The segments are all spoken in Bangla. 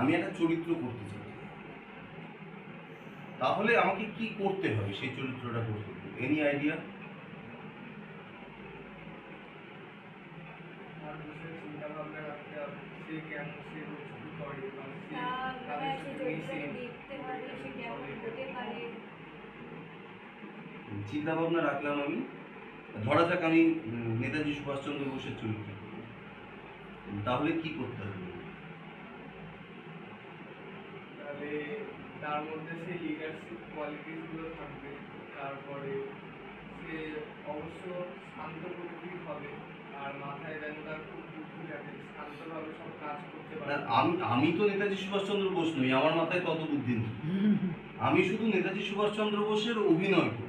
আমি একটা চরিত্র করতে চাই, তাহলে আমাকে কি করতে হবে সেই চরিত্রটা করতে? Any idea? চিন্তা ভাবনা রাখলাম আমি। ধরা যাক আমি নেতাজি সুভাষচন্দ্র বোসের চরিত্র, তাহলে কি করতে হবে? তাহলে তার মধ্যে সেই লিডারশিপ কোয়ালিটিস গুলো থাকবে। তারপরে সে অবশ্য শান্ত প্রকৃতির হবে, আর মাথায় যেন তার খুব বুদ্ধি থাকে, শান্তভাবে সব কাজ করতে পারে। আমি তো নেতাজি সুভাষচন্দ্র বোস নই, আমার মাথায় তত বুদ্ধি নেই। আমি শুধু নেতাজি সুভাষচন্দ্র বোসের অভিনয় করি।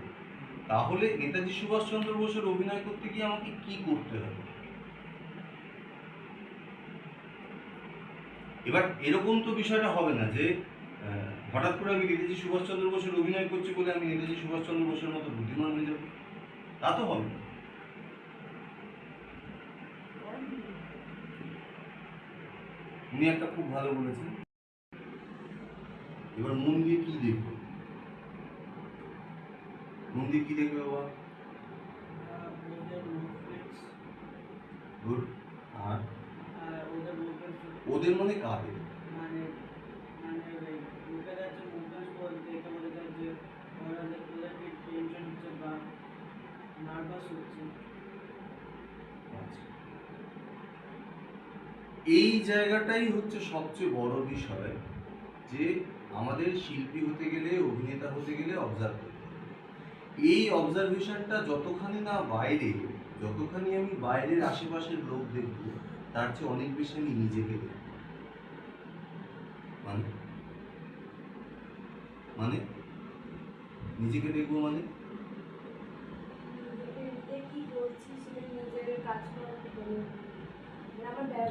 তাহলে নেতাজি সুভাষচন্দ্র বোসের অভিনয় করতে গিয়ে আমাকে কি করতে হবে? এবার এরকম তো বিষয়টা হবে না যে হঠাৎ করে আমি নেতাজি সুভাষচন্দ্র বোসের অভিনয় করছি বলে আমি নেতাজি সুভাষচন্দ্র বোসের মতো বুদ্ধিমান হয়ে যাব, তা তো হবে না। উনি একটা খুব ভালো বলেছেন। এবার মন দিয়ে কি দেখবো? মন দিয়ে কি দেখবে বাবা? গুড। আর ওদের মানে কাদের? এই জায়গাটাই হচ্ছে সবচেয়ে বড় বিষয়, যে আমাদের শিল্পী হতে গেলে, অভিনেতা হতে গেলে অবজার্ভ করতে হবে। এই অবজারভেশনটা যতখানি না বাইরে, যতখানি আমি বাইরের আশেপাশের লোক দেখব, তার চেয়ে অনেক বেশি আমি নিজেকে দেখব। মানে মানে নিজেকে দেখবো মানে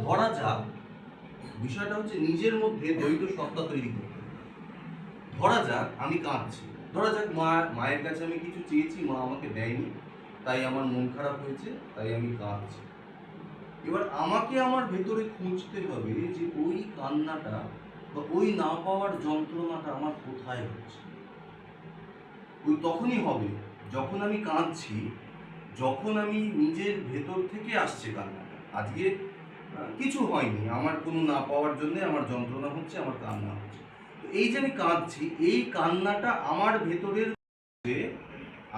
ধরা যাক বিষয়টা হচ্ছে নিজের মধ্যে দ্বৈত সত্তা তৈরি করতে। ধরা যাক আমি কাঁদছি, ধরা যাক মায়ের কাছে আমি কিছু চেয়েছি, মা আমাকে দেয়নি, তাই আমার মন খারাপ হয়েছে, তাই আমি কাঁদছি। এবার আমাকে আমার ভেতরে খুঁজতে হবে যে ওই কান্নাটা বা ওই না পাওয়ার যন্ত্রণাটা আমার কোথায় হচ্ছে। ওই তখনই হবে যখন আমি কাঁদছি, যখন আমি নিজের ভেতর থেকে আসছে কান্নাটা। আজকে কিছু হয়নি, আমার কোনো না পাওয়ার জন্য আমার যন্ত্রণা হচ্ছে, আমার কান্না হচ্ছে। তো এই যে আমি কাঁদছি, এই কান্নাটা আমার ভেতরের।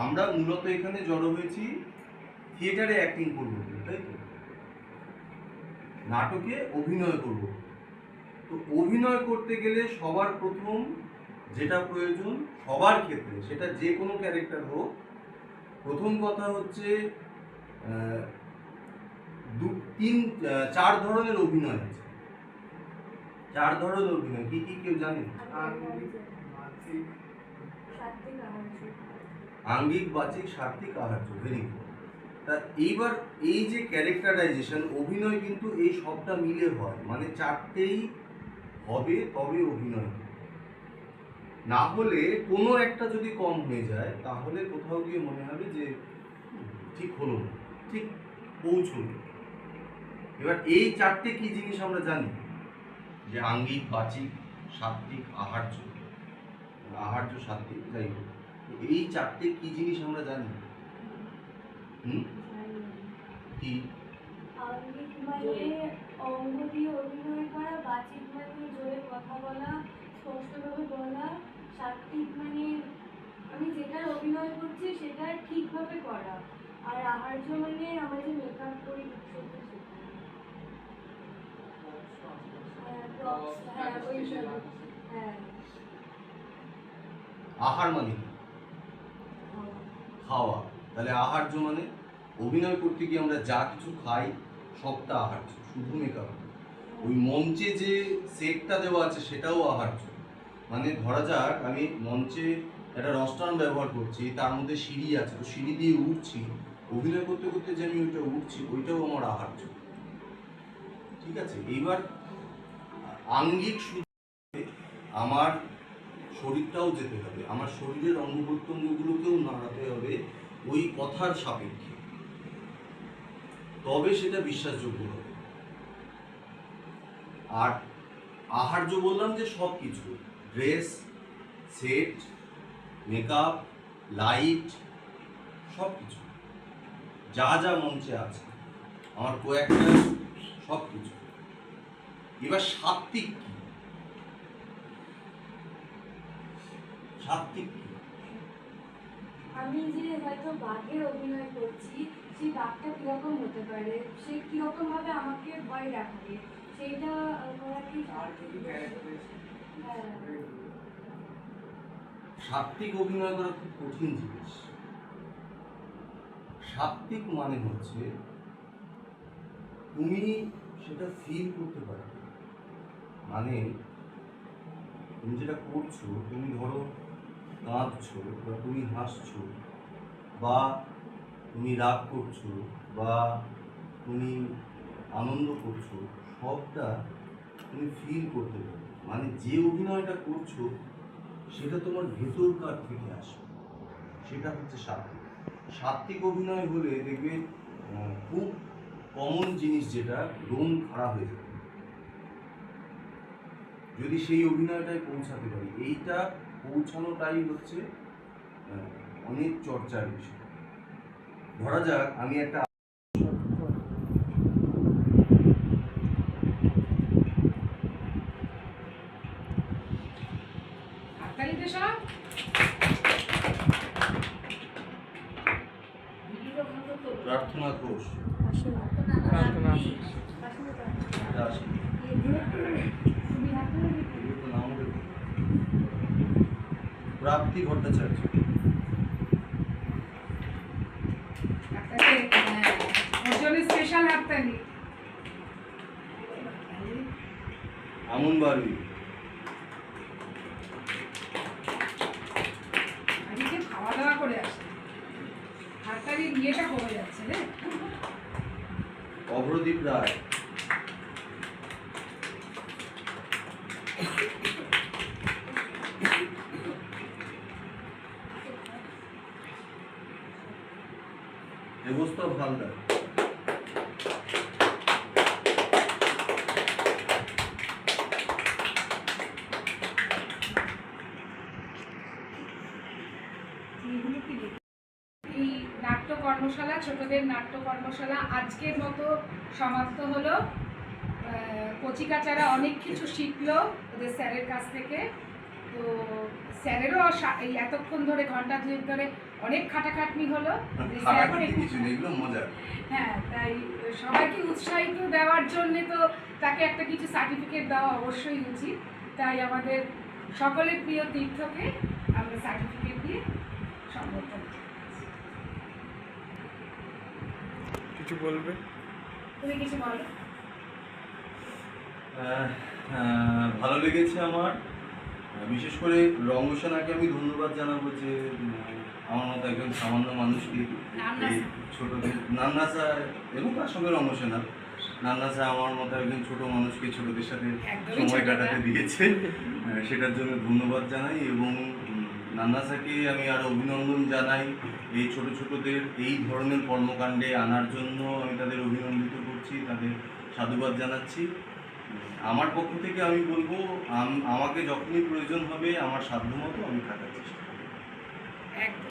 আমরা মূলত এখানে জড়ো হয়েছি থিয়েটারে অ্যাক্টিং করবো, তাই তো? নাটকে অভিনয় করব। তো অভিনয় করতে গেলে সবার প্রথম যেটা প্রয়োজন সবার ক্ষেত্রে, সেটা যে কোনো ক্যারেক্টার হোক, প্রথম কথা হচ্ছে 4 ধরনের অভিনয় আছে। 4 ধরনের অভিনয় কি কি কেউ জানে? আঙ্গিক, বাচিক, সাত্ত্বিক, আহার্য। Very good. তা এইবার এই যে ক্যারেক্টারাইজেশন, অভিনয় কিন্তু এই সবটা মিলে হয়, মানে 4টেই হবে, তবে অভিনয়। না হলে কোনো একটা যদি কম হয়ে যায়, তাহলে কোথাও গিয়ে মনে হবে যে ঠিক হলো না, ঠিক পৌঁছলো। এবার এই 4টে কি জিনিস আমরা জানি, যে আঙ্গিক, বাচিক, সাত্ত্বিক, আহার্য। আহার্য, সাত্ত্বিক, যাই হোক, এই 4টে কি জিনিস আমরা জানি? কি? আঙ্গিক মানে অঙ্গ দিয়ে অভিনয় করা, বাচিক মানে জোরে কথা বলা, স্পষ্টভাবে বলা, সাত্ত্বিক মানে আমি যেটার অভিনয় করছি সেটা ঠিকভাবে করা, আর আহার্য মানে আমরা যে মেকআপ করি আহার মানে খাওয়া। তাহলে আহার্য মানে অভিনয় করতে গিয়ে আমরা যা কিছু খাই সবটা আহার্য, শুধু মেকআপ। ওই মঞ্চে যে সেটটা দেওয়া আছে সেটাও আহার্য। মানে ধরা যাক আমি মঞ্চে একটা রস্টান ব্যবহার করছি, তার মধ্যে সিঁড়ি আছে, তো সিঁড়ি দিয়ে উঠছি, অভিনয় করতে করতে যে আমি ওইটা উঠছি, ওইটাও আমার আহার্য। ঠিক আছে? এইবার আঙ্গিক আমার শরীরটাও যেতে হবে, আমার শরীরের অঙ্গ প্রত্যঙ্গগুলোকেও নাড়াতে হবে ওই কথার সাপেক্ষে, তবে সেটা বিশ্বাসযোগ্য হবে। আর আহার্য বললাম যে সব কিছু, ড্রেস, সেট, মেকআপ, লাইট, সব কিছু যা যা মঞ্চে আছে আমার কয়েকটা, সব কিছু। এবার সাত্ত্বিক কি? সাত্ত্বিক কি? আমি যে হয়তো বাঘের অভিনয় করছি, সেই বাঘটা কিরকম হতে পারে, সে কিরকম ভাবে আমাকে ভয় দেখাবে, সেইটা করা কি আর কিছু ক্যারেক্টারিস্টিক হ্যাঁ। সাত্ত্বিক অভিনয় করা খুব কঠিন জিনিস। সাত্ত্বিক মানে হচ্ছে তুমি সেটা ফিল করতে পারবে, মানে তুমি যেটা করছো, তুমি ধরো কাঁদছো বা তুমি হাসছো বা তুমি রাগ করছো বা তুমি আনন্দ করছো, সবটা তুমি ফিল করতে পারবে, মানে যে অভিনয়টা করছো সেটা তোমার ভেতরকার থেকে আসবে, সেটা হচ্ছে সাত্ত্বিক। সাত্ত্বিক অভিনয় হলে দেখবে খুব কমন জিনিস যেটা রোম খাড়া হয়ে যাবে যদি সেই অভিনয়টায় পৌঁছাতে পারি। এইটা পৌঁছানোটাই হচ্ছে অনেক চর্চার বিষয়। ধরা যাক আমি একটা প্রার্থনা ঘোষ, প্রাপ্তি ভট্টাচার্য, স্পেশাল হাততালি। আমন বারুই, আজকে খাওয়া দাওয়া করে আসে, হাততালি বিয়েটা কমে যাচ্ছে রে। অভ্রদীপ রায়, দেবস্তব হালদার, এই নাট্য কর্মশালা, ছোটদের নাট্য কর্মশালা আজকের মতো সমাপ্ত হলো। কচিকাচারা অনেক কিছু শিখলো ওদের স্যারের কাছ থেকে। তো স্যারেরও এই এতক্ষণ ধরে ঘন্টা দুয়েক ধরে অনেক খাটাখাটনি হলো। কিছু নেই, এগুলো মজা। হ্যাঁ, তাই সবাইকে উৎসাহিত দেওয়ার জন্যে তো তাকে একটা কিছু সার্টিফিকেট দেওয়া অবশ্যই উচিত। তাই আমাদের সকলের প্রিয় তীর্থকে আমরা সার্টিফিকেট দিয়ে সম্বোধন করছি। কিছু বলবে? তুমি কিছু বলো। ভালো লেগেছে আমার, বিশেষ করে রঙ্গসেনাকে আমি ধন্যবাদ জানাবো যে আমার মতো একজন সামান্য মানুষকে এই ছোটদের, নান্নাসা এবং তার সঙ্গে রঙ্গসেনা, নান্নাসা আমার মতো একজন ছোট মানুষকে ছোটদের সাথে সময় কাটাতে দিয়েছে, সেটার জন্য ধন্যবাদ জানাই। এবং নান্নাসাকে আমি আরও অভিনন্দন জানাই এই ছোট ছোটদের এই ধরনের কর্মকাণ্ডে আনার জন্য। আমি তাদের অভিনন্দিত করছি, তাদের সাধুবাদ জানাচ্ছি। আমার পক্ষ থেকে আমি বলবো আমাকে যখনই প্রয়োজন হবে আমার সাধ্যমতো আমি থাকার চেষ্টা করব।